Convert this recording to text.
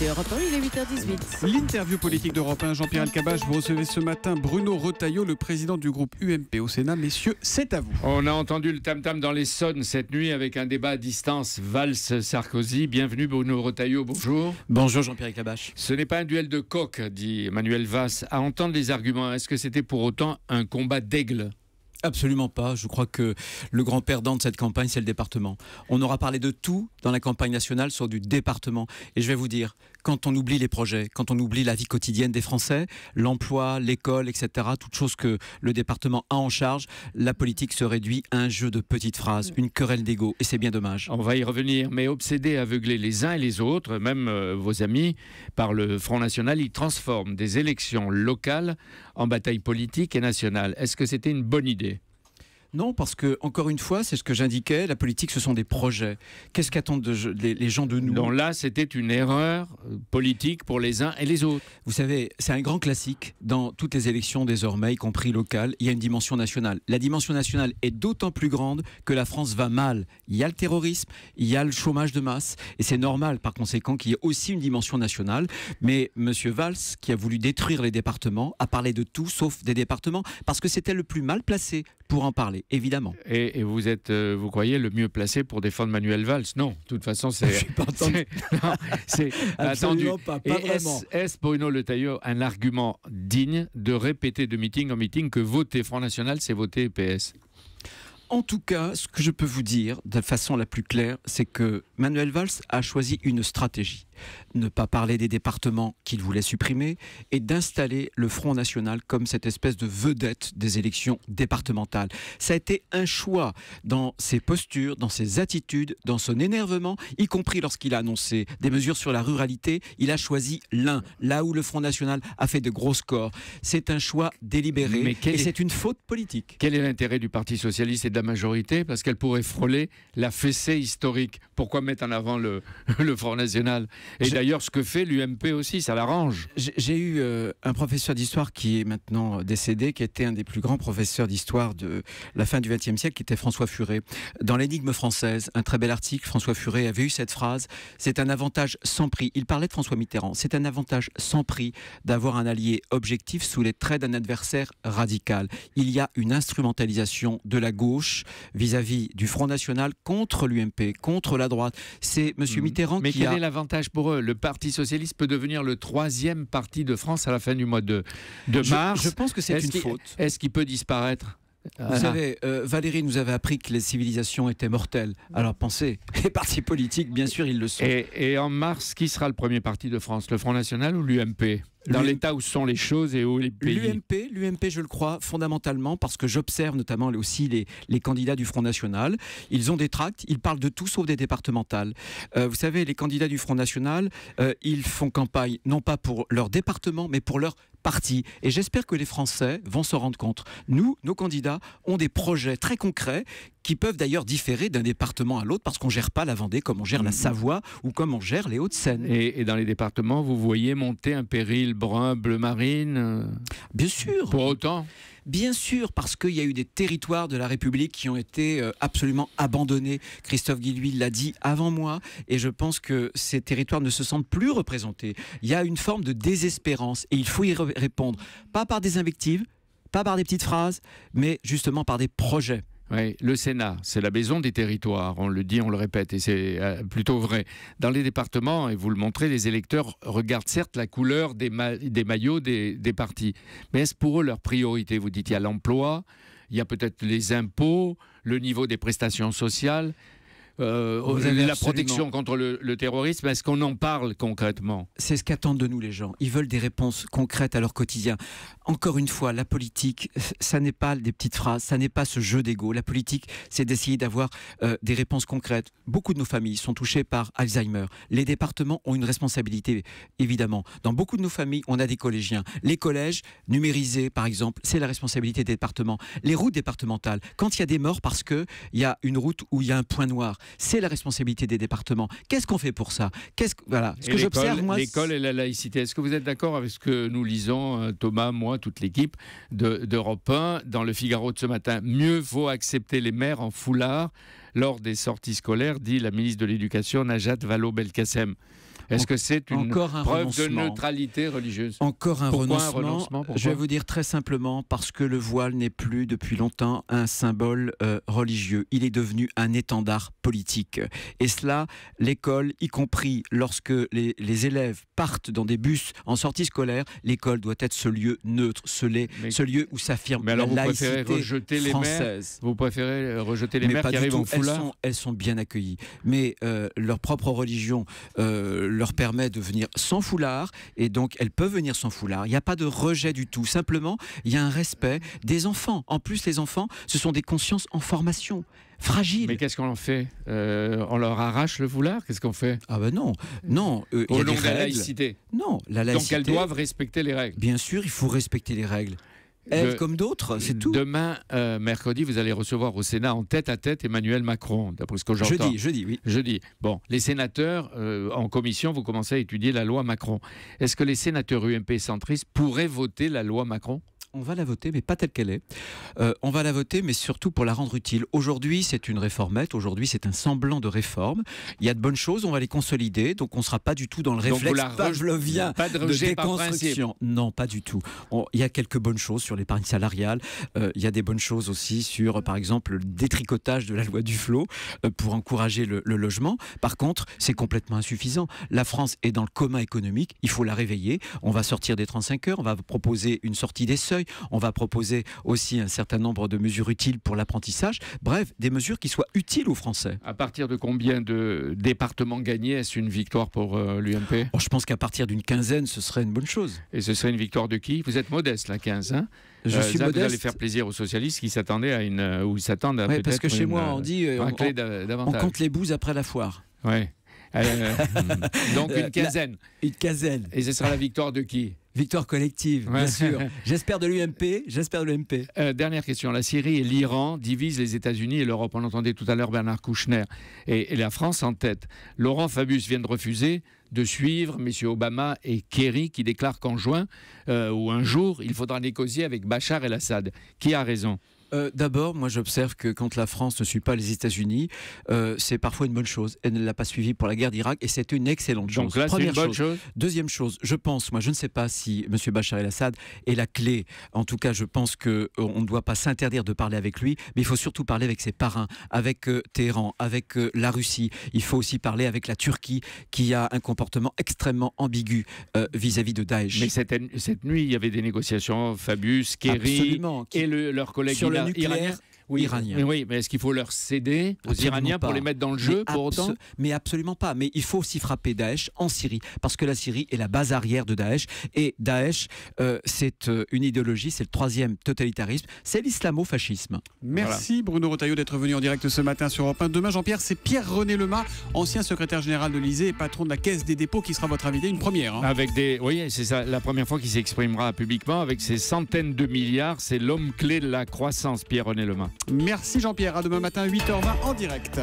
écoutez Europe 1, il est 8h18. L'interview politique d'Europe 1, Jean-Pierre Elkabbach, vous recevez ce matin Bruno Retailleau, le président du groupe UMP au Sénat. Messieurs, c'est à vous. On a entendu le tam-tam dans l'Essonne cette nuit avec un débat à distance Valls-Sarkozy. Bienvenue Bruno Retailleau, bonjour. Bonjour Jean-Pierre Elkabbach. Ce n'est pas un duel de coq, dit Manuel Valls. À entendre les arguments, est-ce que c'était pour autant un combat d'aigle ? Absolument pas. Je crois que le grand perdant de cette campagne, c'est le département. On aura parlé de tout dans la campagne nationale, sur du département. Et je vais vous dire, quand on oublie les projets, quand on oublie la vie quotidienne des Français, l'emploi, l'école, etc., toutes choses que le département a en charge, la politique se réduit à un jeu de petites phrases, une querelle d'ego. Et c'est bien dommage. On va y revenir. Mais obsédés, aveuglés les uns et les autres, même vos amis, par le Front National, ils transforment des élections locales en bataille politique et nationale. Est-ce que c'était une bonne idée ? Non, parce que, encore une fois, c'est ce que j'indiquais, la politique, ce sont des projets. Qu'est-ce qu'attendent les gens de nous ? Donc là, c'était une erreur politique pour les uns et les autres. Vous savez, c'est un grand classique dans toutes les élections désormais, y compris locales, il y a une dimension nationale. La dimension nationale est d'autant plus grande que la France va mal. Il y a le terrorisme, il y a le chômage de masse, et c'est normal, par conséquent, qu'il y ait aussi une dimension nationale. Mais M. Valls, qui a voulu détruire les départements, a parlé de tout sauf des départements, parce que c'était le plus mal placé pour en parler. Évidemment. Et vous êtes, vous croyez, le mieux placé pour défendre Manuel Valls ? Non, de toute façon, c'est... Je suis pas entendu. C'est attendu. Pas et vraiment. est-ce, Bruno Retailleau, un argument digne de répéter de meeting en meeting que voter Front National, c'est voter PS ? En tout cas, ce que je peux vous dire de la façon la plus claire, c'est que Manuel Valls a choisi une stratégie. Ne pas parler des départements qu'il voulait supprimer et d'installer le Front National comme cette espèce de vedette des élections départementales. Ça a été un choix dans ses postures, dans ses attitudes, dans son énervement, y compris lorsqu'il a annoncé des mesures sur la ruralité. Il a choisi l'un, là où le Front National a fait de gros scores. C'est un choix délibéré et c'est une faute politique. Quel est l'intérêt du Parti Socialiste et de la majorité ? Parce qu'elle pourrait frôler la fessée historique. Pourquoi mettre en avant le Front National ? Et d'ailleurs, ce que fait l'UMP aussi, ça l'arrange. J'ai eu un professeur d'histoire qui est maintenant décédé, qui était un des plus grands professeurs d'histoire de la fin du XXe siècle, qui était François Furet. Dans l'Énigme française, un très bel article, François Furet avait eu cette phrase, c'est un avantage sans prix. Il parlait de François Mitterrand. C'est un avantage sans prix d'avoir un allié objectif sous les traits d'un adversaire radical. Il y a une instrumentalisation de la gauche vis-à-vis du Front National contre l'UMP, contre la droite. C'est M. Mitterrand Mais qui a... quel est l'avantage pour eux ? Le Parti Socialiste peut devenir le 3e parti de France à la fin du mois de mars. Je pense que c'est une faute. Est-ce qu'il peut disparaître ? Vous savez, Valérie nous avait appris que les civilisations étaient mortelles. Alors pensez, les partis politiques, bien sûr, ils le sont. Et en mars, qui sera le premier parti de France ? Le Front National ou l'UMP ? Dans l'état où sont les choses et où les pays. L'UMP, je le crois, fondamentalement, parce que j'observe notamment aussi les candidats du Front National. Ils ont des tracts, ils parlent de tout sauf des départementales. Vous savez, les candidats du Front National, ils font campagne non pas pour leur département, mais pour leur parti. Et j'espère que les Français vont se rendre compte. Nous, nos candidats, ont des projets très concrets qui peuvent d'ailleurs différer d'un département à l'autre parce qu'on ne gère pas la Vendée comme on gère la Savoie ou comme on gère les Hauts-de-Seine. Et dans les départements, vous voyez monter un péril brun, bleu marine Bien sûr. Pour autant ? Bien sûr, parce qu'il y a eu des territoires de la République qui ont été absolument abandonnés. Christophe Guilluy l'a dit avant moi, et je pense que ces territoires ne se sentent plus représentés. Il y a une forme de désespérance, et il faut y répondre, pas par des invectives, pas par des petites phrases, mais justement par des projets. Oui, le Sénat, c'est la maison des territoires, on le dit, on le répète, et c'est plutôt vrai. Dans les départements, et vous le montrez, les électeurs regardent certes la couleur des maillots des partis, mais est-ce pour eux leur priorité ? Vous dites, il y a l'emploi, il y a peut-être les impôts, le niveau des prestations sociales, la protection contre le terrorisme. Est-ce qu'on en parle concrètement ? C'est ce qu'attendent de nous les gens. Ils veulent des réponses concrètes à leur quotidien. Encore une fois, la politique, ça n'est pas des petites phrases, ça n'est pas ce jeu d'ego. La politique, c'est d'essayer d'avoir des réponses concrètes. Beaucoup de nos familles sont touchées par Alzheimer. Les départements ont une responsabilité, évidemment. Dans beaucoup de nos familles, on a des collégiens. Les collèges, numérisés par exemple, c'est la responsabilité des départements. Les routes départementales, quand il y a des morts parce qu'il y a une route où il y a un point noir, c'est la responsabilité des départements. Qu'est-ce qu'on fait pour ça ? Voilà. Ce que j'observe, moi, l'école et la laïcité. Est-ce que vous êtes d'accord avec ce que nous lisons, Thomas, moi, toute l'équipe d'Europe 1, dans le Figaro de ce matin ? Mieux vaut accepter les mères en foulard lors des sorties scolaires, dit la ministre de l'Éducation, Najat Vallaud-Belkacem. Est-ce que c'est une Encore un preuve de renoncement. neutralité religieuse? Encore un Pourquoi renoncement. un renoncement? Pourquoi? Je vais vous dire très simplement parce que le voile n'est plus depuis longtemps un symbole religieux. Il est devenu un étendard politique. Et cela, l'école, y compris lorsque les élèves partent dans des bus en sortie scolaire, l'école doit être ce lieu neutre, ce lieu où s'affirme Mais alors la vous préférez laïcité rejeter les mères? française. Vous préférez rejeter les Mais mères pas qui du arrivent en tout. foulard? Elles sont bien accueillies. Mais leur propre religion leur permet de venir sans foulard et donc elles peuvent venir sans foulard. Il n'y a pas de rejet du tout. Simplement, il y a un respect des enfants. En plus, les enfants, ce sont des consciences en formation. Fragiles. Mais qu'est-ce qu'on en fait? On leur arrache le foulard? Qu'est-ce qu'on fait? Ah ben non, non. Il y Au a nom des de la règles. laïcité. Non, la Donc laïcité. elles doivent respecter les règles. Bien sûr, il faut respecter les règles. Elles comme d'autres, c'est tout. Demain, mercredi, vous allez recevoir au Sénat en tête-à-tête Emmanuel Macron, d'après ce que j'entends. Jeudi, oui. Jeudi. Bon, les sénateurs, en commission, vous commencez à étudier la loi Macron. Est-ce que les sénateurs UMP centristes pourraient voter la loi Macron? On va la voter, mais pas telle qu'elle est. On va la voter, mais surtout pour la rendre utile. Aujourd'hui, c'est une réformette. Aujourd'hui, c'est un semblant de réforme. Il y a de bonnes choses, on va les consolider. Donc, on ne sera pas du tout dans le réflexe pavlovien pas de de rejet par principe. déconstruction. Non, pas du tout. Il y a quelques bonnes choses sur l'épargne salariale. Il y a des bonnes choses aussi sur, par exemple, le détricotage de la loi Duflot pour encourager le logement. Par contre, c'est complètement insuffisant. La France est dans le coma économique. Il faut la réveiller. On va sortir des 35 heures. On va proposer une sortie des seuils. On va proposer aussi un certain nombre de mesures utiles pour l'apprentissage. Bref, des mesures qui soient utiles aux Français. À partir de combien de départements gagnés est-ce une victoire pour l'UMP? Je pense qu'à partir d'une quinzaine, ce serait une bonne chose. Et ce serait une victoire de qui? Vous êtes modeste, la 15, hein? Je suis ça, modeste. Vous allez faire plaisir aux socialistes qui s'attendaient à une... ou s'attendent à peut-être parce que chez une, moi, on dit... raclée on davantage. compte les bouses après la foire. Ouais. Donc une quinzaine. Une quinzaine. Et ce sera la victoire de qui? Victoire collective, bien sûr. J'espère de l'UMP, Dernière question. La Syrie et l'Iran divisent les États-Unis et l'Europe. On entendait tout à l'heure Bernard Kouchner. Et la France en tête. Laurent Fabius vient de refuser de suivre M. Obama et Kerry qui déclarent qu'en juin ou un jour, il faudra négocier avec Bachar el-Assad. Qui a raison? D'abord, moi j'observe que quand la France ne suit pas les États-Unis, c'est parfois une bonne chose. Elle ne l'a pas suivi pour la guerre d'Irak et c'est une excellente chose. Donc là, c'est une bonne chose. Deuxième chose, je pense, moi je ne sais pas si M. Bachar el-Assad est la clé. En tout cas, je pense qu'on ne doit pas s'interdire de parler avec lui, mais il faut surtout parler avec ses parrains, avec Téhéran, avec la Russie. Il faut aussi parler avec la Turquie qui a un comportement extrêmement ambigu vis-à-vis de Daesh. Mais cette nuit, il y avait des négociations, Fabius, Kerry et leurs collègues nucléaire iranien. Oui, mais est-ce qu'il faut leur céder aux Iraniens pour les mettre dans le jeu pour autant? Mais absolument pas. Mais il faut aussi frapper Daesh en Syrie, parce que la Syrie est la base arrière de Daesh. Et Daesh, c'est une idéologie, c'est le troisième totalitarisme, c'est l'islamo-fascisme. Merci Bruno Retailleau d'être venu en direct ce matin sur Europe 1. Demain, Jean-Pierre, c'est Pierre-René Lemas, ancien secrétaire général de l'Élysée et patron de la Caisse des dépôts, qui sera votre invité, une première. Hein. Oui, c'est ça, la première fois qu'il s'exprimera publiquement avec ses centaines de milliards. C'est l'homme clé de la croissance, Pierre-René Lemas. Merci Jean-Pierre, à demain matin 8h20 en direct.